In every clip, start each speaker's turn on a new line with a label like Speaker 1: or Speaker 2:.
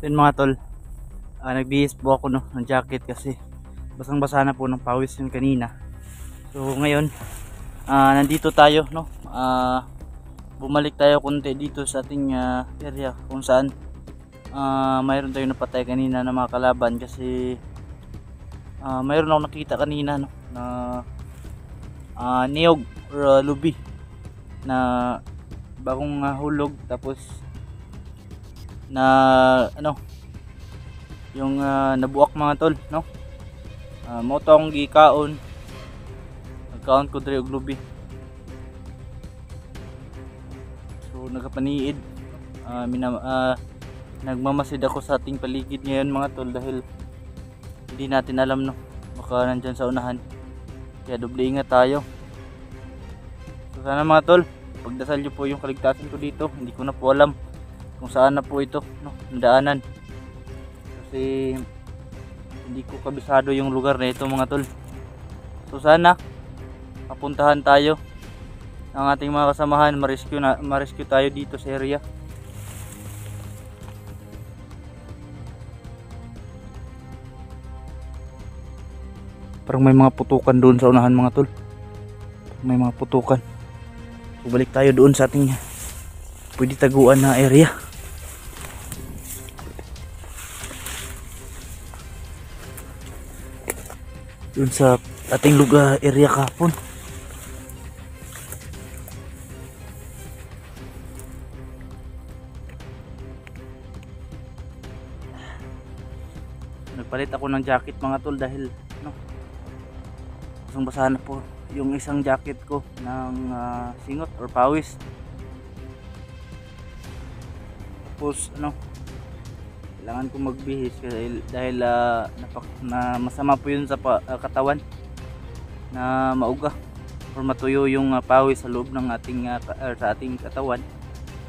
Speaker 1: Yun mga tol, nagbihis po ako ng jacket kasi basang basa na po ng pawis yun kanina. So ngayon nandito tayo bumalik tayo konti dito sa ating area kung saan mayroon tayong napatay kanina na mga kalaban kasi mayroon akong nakita kanina na niyog or lubi na bagong hulog, tapos na yung nabuak mga tol mo tong gikaon, nagkaon ko dre og lubi. So nagapaniid, nagmamasid ako sa ating paligid ngayon mga tol dahil hindi natin alam baka nandyan sa unahan, kaya doble ingat tayo. So sana mga tol, pagdasal nyo po yung kaligtasan ko dito. Hindi ko na po alam kung saan na po ito daanan kasi hindi ko kabisado yung lugar na ito mga tol. So sana mapuntahan tayo ng ating mga kasamahan, ma-rescue tayo dito sa area. Parang may mga putukan doon sa unahan mga tol, may mga putukan. So balik tayo doon sa ating pwede taguan na area. Doon sa ating lugar area kahapon. Nagpalit ako ng jacket mga tol dahil basang basa na po yung isang jacket ko ng singot or pawis. Tapos kailangan ko magbihis dahil masama po yun sa katawan na mauga or matuyo yung pawis sa loob ng sa ating katawan,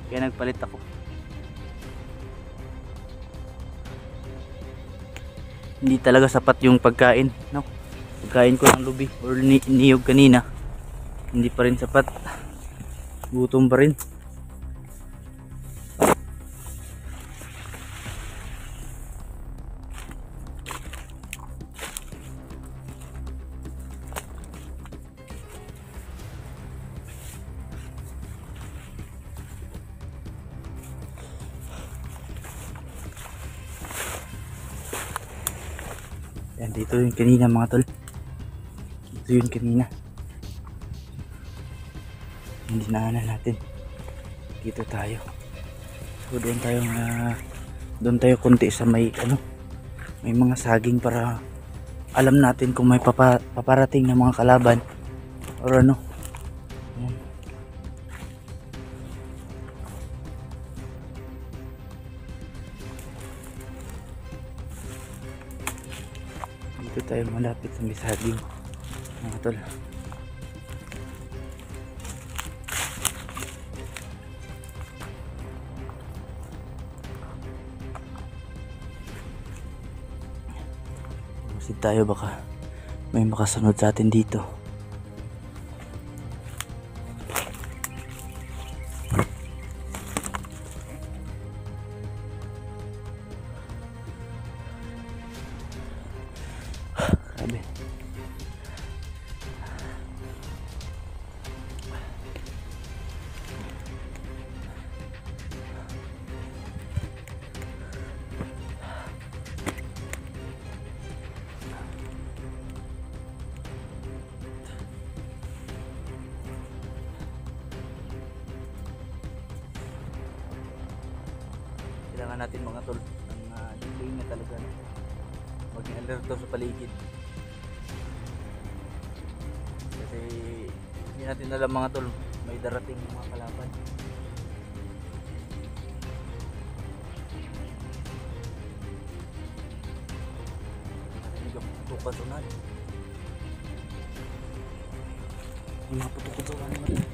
Speaker 1: kaya nagpalit ako. Hindi talaga sapat yung pagkain pagkain ko ng lubi or niyog kanina, hindi pa rin sapat, gutom pa rin. Yan, dito yung kanina mga tol, dito yun kanina, hindi naanan natin, dito tayo. So doon tayo konti sa may may mga saging para alam natin kung may paparating na mga kalaban or Yan. Dito tayo malapit sa may saging mga tol. Masid tayo, baka may makasunod sa atin dito. Grabe. Kailangan natin mga tol ng display na talaga, maging alerto sa paligid kasi hindi natin alam mga tol, may darating mga kalaban. Putukan unan, may mga putukan unan.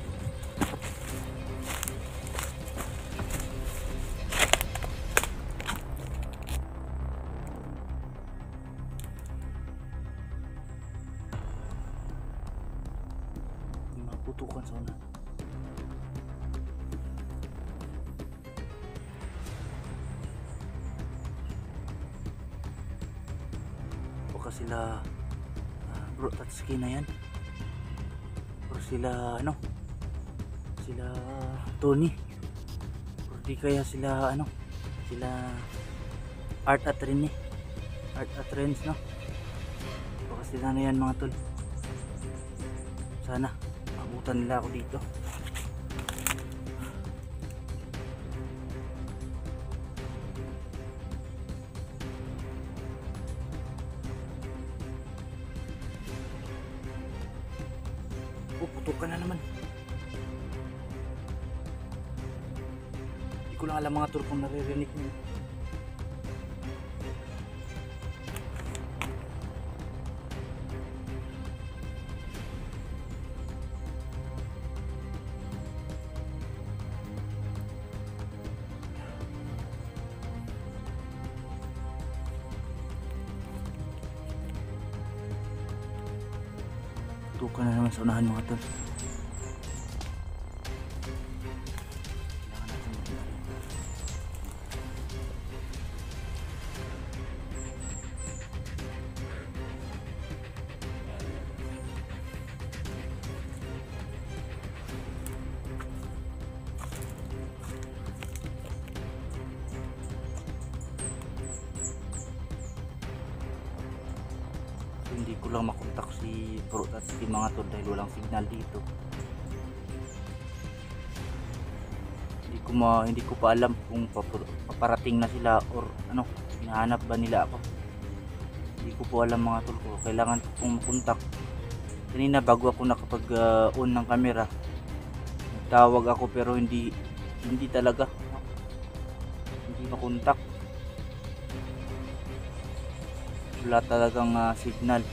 Speaker 1: Putukan sa unan. baka sila Bro Tatsuki na yan, or sila sila Tony, or di kaya sila sila Art at Rens, no? Baka sila na yan mga tol. Sana abutan nila ako dito. Putok ka na naman. Hindi ko lang alam mga tol kung naririnig nyo. Putok ka na naman sa unahan mga tol. Hindi ko lang makontak si Bro Tatsuki mga tol dahil walang signal dito. Hindi ko pa alam kung paparating na sila or hinahanap ba nila ako. Hindi ko po alam mga tol ko. Kailangan ko pong makontak. Kanina bago ako nakapag on ng camera, nagtawag ako pero hindi talaga hindi makontak. Wala talagang signal.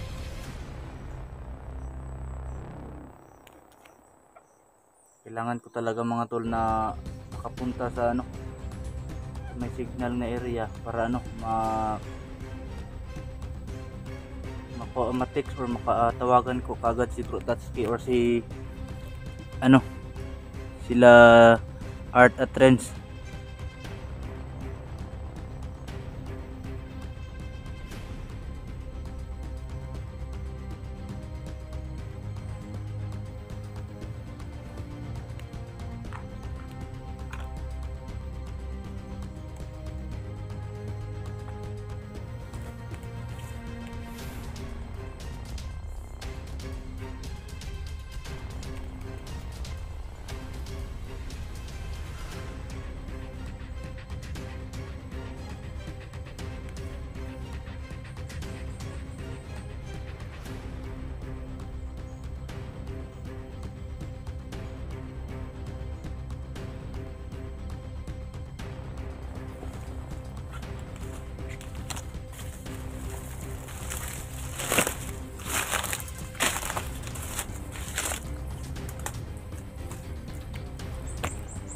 Speaker 1: Kailangan ko talaga mga tol na makapunta sa may signal na area para ma-text or makatawagan ko kagad si Bro Tatsuki or si sila Art at Rens.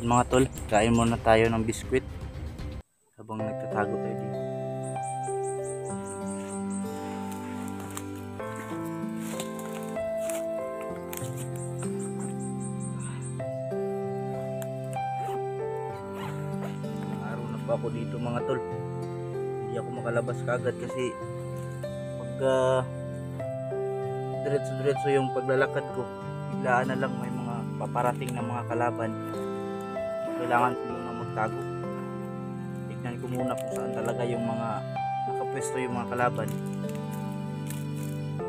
Speaker 1: Mga tol, kain muna tayo ng biskwit habang nagtatago tayo dito. Araw na pa ako dito mga tol. Hindi ako makalabas kagad kasi pag diretso yung paglalakad ko, biglaan na lang may mga paparating na mga kalaban. Kailangan ko muna magtago. Tignan ko muna kung saan talaga yung mga nakapwesto yung mga kalaban.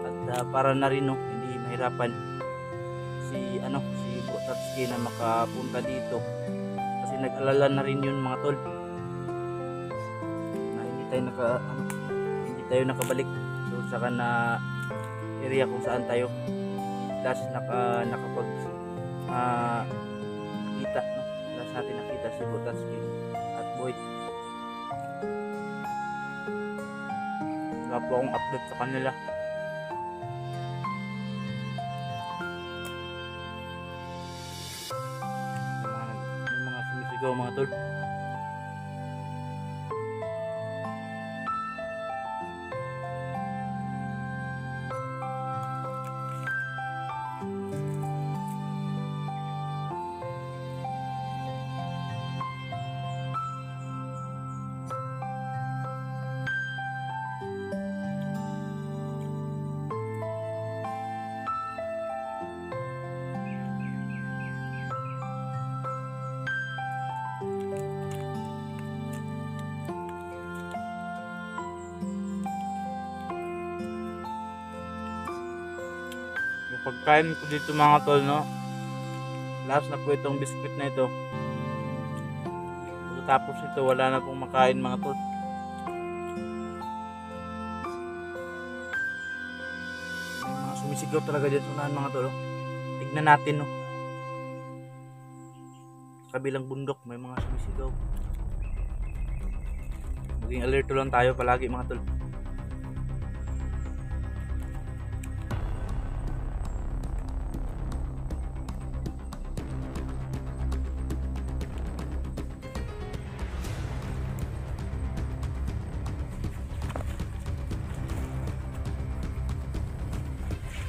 Speaker 1: At para na rin hindi mahirapan si Bro Tatsuki na makapunta dito. Kasi nag-alala na rin yun mga tol. Na hindi tayo nakabalik doon sa area kung saan tayo last nakapag kita natin nakita si Bro Tatsuki at Boy. Wala po akong update sa kanila. May mga sumisigaw mga tol. pagkain ko dito mga tol, no, last na po itong biscuit na ito. Tapos ito wala na pong makain mga tol. May mga sumisigaw talaga dyan sa unahan mga tol, oh. Tignan natin, no, sa kabilang bundok may mga sumisigaw. Maging alerto lang tayo palagi mga tol.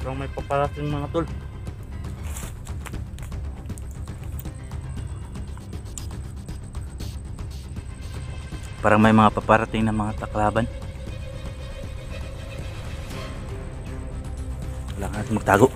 Speaker 1: Parang may paparating mga tol. Parang may mga paparating na mga taklaban. Kailangan natin magtago.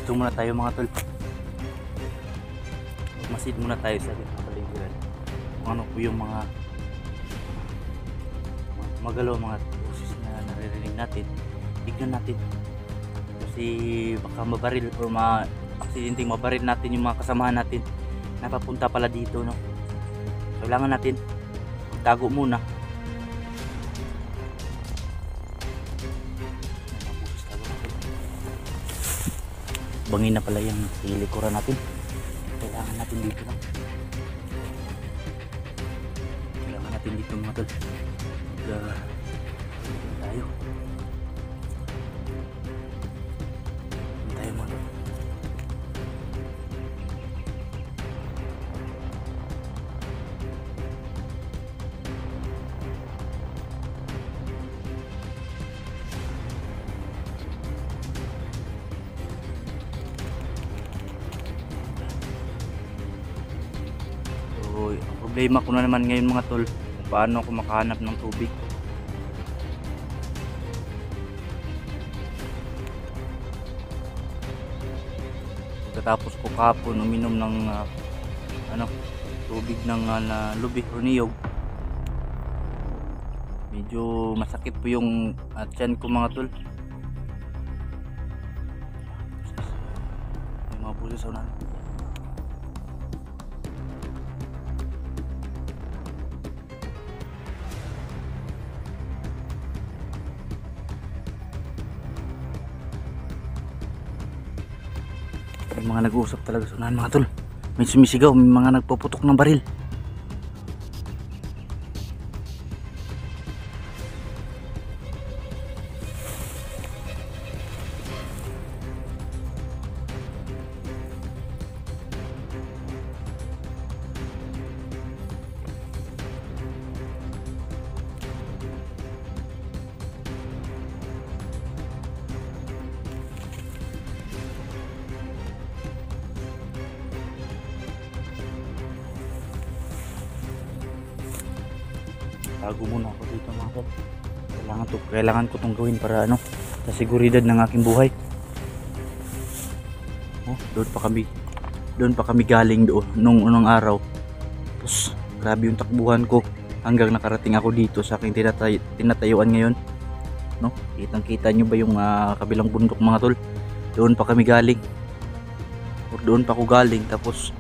Speaker 1: Dito muna tayo mga tol. Masid muna tayo sa kapaligiran. Kung ano po yung mga magalaw, mga boses na naririnig natin. Tignan natin. Kasi baka mabaril o aksidenteng mabaril natin yung mga kasamahan natin. Napapunta pala dito, no. Kailangan natin magtago muna. Bangin na pala yung likuran natin. Kailangan natin dito lang. Kailangan natin dito mga tol. Tayo. Tayo mga tol. Ang problema ko na naman ngayon mga tol, kung paano ako makahanap ng tubig. Pagkatapos ko kahapon uminom ng tubig ng lubid o niyog, medyo masakit po yung tiyan ko mga tol. May mga puso sa unahan. May mga nag-uusap talaga sa unahan mga tol. May sumisigaw, may mga nagpuputok ng baril. Tago muna ako dito mga tol. Kailangan ko itong gawin para sa seguridad ng aking buhay. Doon pa kami galing doon nung unang araw. Tapos grabe yung takbuhan ko hanggang nakarating ako dito sa aking tinatayuan ngayon. Kitang-kita nyo ba yung kabilang bundok mga tol? Doon pa kami galing. Doon pa ako galing, tapos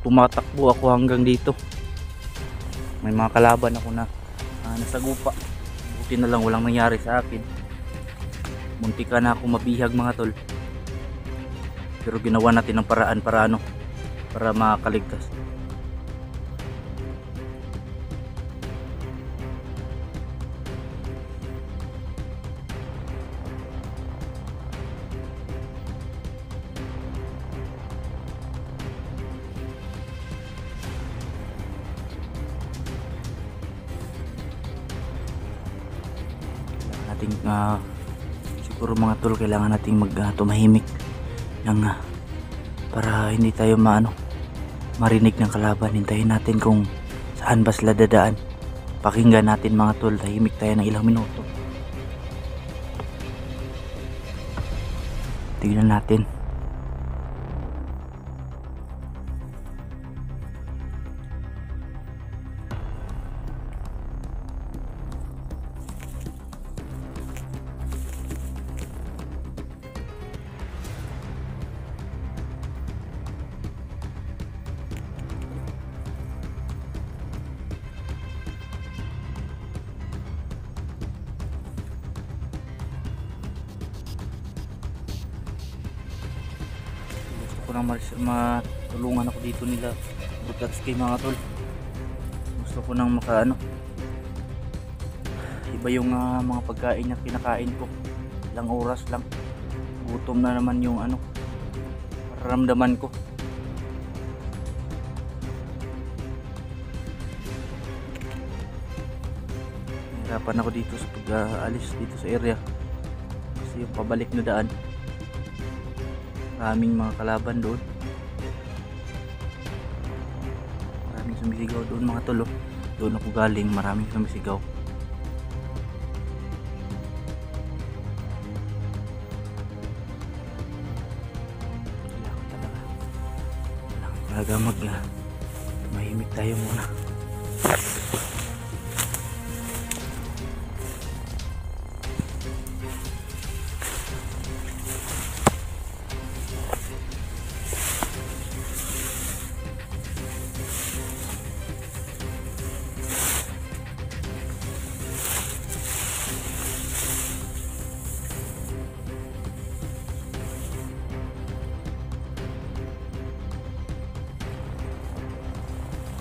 Speaker 1: tumatakbo ako hanggang dito. May mga kalaban ako na nasagupa. Buti na lang walang nangyari sa akin. Muntika na ako mabihag mga tol. Pero ginawa natin ng paraan para makaligtas. Siguro mga tol, kailangan nating tumahimik para hindi tayo marinig ng kalaban. Hintayin natin kung saan ba sila dadaan. Pakinggan natin mga tol, tahimik tayo ng ilang minuto. Tignan natin. Gusto ko nang matulungan ako dito nila Butatsuki mga tol. Gusto ko nang iba yung mga pagkain na kinakain ko. Ilang oras lang, gutom na naman yung mararamdaman ko. Nahirapan ako dito sa pag-aalis dito sa area kasi yung pabalik na daan, maraming mga kalaban doon. Maraming sumisigaw doon mga tol. Doon ako galing, maraming sumisigaw. Kailangan talaga mahimik tayo muna.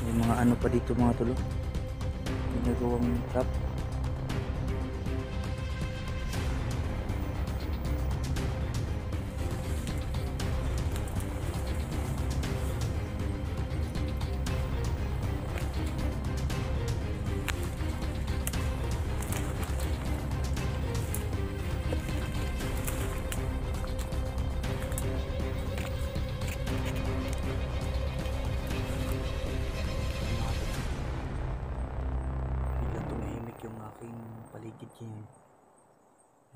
Speaker 1: May mga pa dito mga tulo, ginagawang trap. Yung aking paligid ngayon,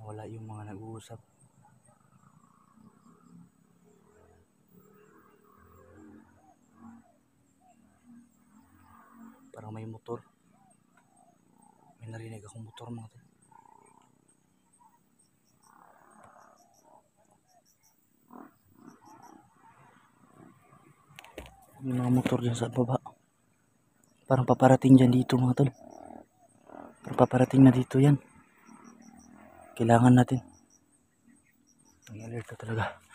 Speaker 1: wala yung mga nag-uusap. Parang may motor, may narinig akong motor mga tol. May mga motor dyan sa baba, parang paparating dyan dito mga tol. Paparating na dito yan. Kailangan natin. May alert ka talaga.